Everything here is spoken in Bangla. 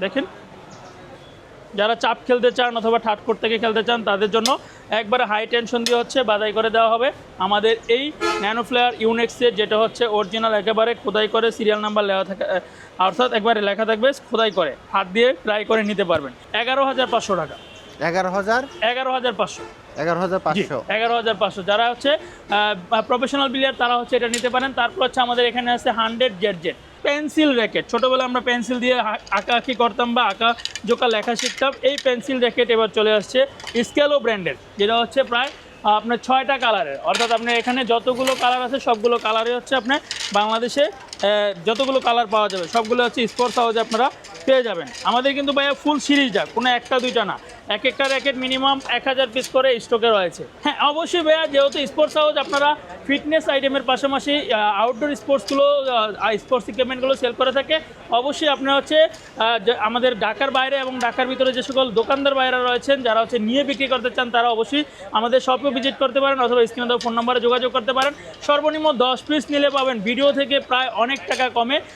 দেখেন, যারা চাপ খেলতে চান অথবা ঠাটকোট থেকে খেলতে চান তাদের জন্য একবারে হাই টেনশন দিয়ে হচ্ছে বাদাই করে দেওয়া হবে আমাদের এই ন্যানো ফ্লেয়ার ইউনেক্সের, যেটা হচ্ছে অরিজিনাল একেবারে খোদাই করে সিরিয়াল নাম্বার লেখা থাকে, অর্থাৎ একবারে লেখা থাকবে খোদাই করে, হাত দিয়ে ট্রাই করে নিতে পারবেন। 11,500 টাকা। 11,000 11,500 11,500 11,500। যারা হচ্ছে প্রফেশনাল প্লেয়ার তারা হচ্ছে এটা নিতে পারেন। তারপর হচ্ছে আমাদের এখানে আছে 100 জেড পেন্সিল র্যাকেট। ছোটোবেলায় আমরা পেন্সিল দিয়ে আঁকাআঁকি করতাম বা আঁকা জোকা লেখা শিখতাম। এই পেন্সিল র্যাকেট এবার চলে আসছে স্কেলো ব্র্যান্ডের, যেটা হচ্ছে প্রায় আপনার 6টা কালারের, অর্থাৎ আপনার এখানে যতগুলো কালার আছে সবগুলো কালারই হচ্ছে আপনার বাংলাদেশে যতগুলো কালার পাওয়া যাবে সবগুলো হচ্ছে স্পোর্টস হাউসে আপনারা পেয়ে যাবেন। আমাদের কিন্তু ভাইয়া ফুল সিরিজটা, কোনো একটা দুইটা না, এক একটা র্যাকেট মিনিমাম 1000 পিস করে স্টকে রয়েছে। হ্যাঁ অবশ্যই ভাইয়া, যেহেতু স্পোর্টস হাউস আপনারা ফিটনেস আইটেমের পাশাপাশি আউটডোর স্পোর্টসগুলো স্পোর্টস ইকুইপমেন্টগুলো সেল করে থাকে। অবশ্যই আপনারা হচ্ছে আমাদের ঢাকার বাইরে এবং ঢাকার ভিতরে যে সকল দোকানদার বাইরে রয়েছেন যারা হচ্ছে নিয়ে বিক্রি করতে চান তারা অবশ্যই আমাদের শপে ভিজিট করতে পারেন অথবা স্ক্রিনে দেওয়া ফোন নম্বরে যোগাযোগ করতে পারেন। সর্বনিম্ন 10 পিস নিলে পাবেন ভিডিও থেকে প্রায় অনেক টাকা কমে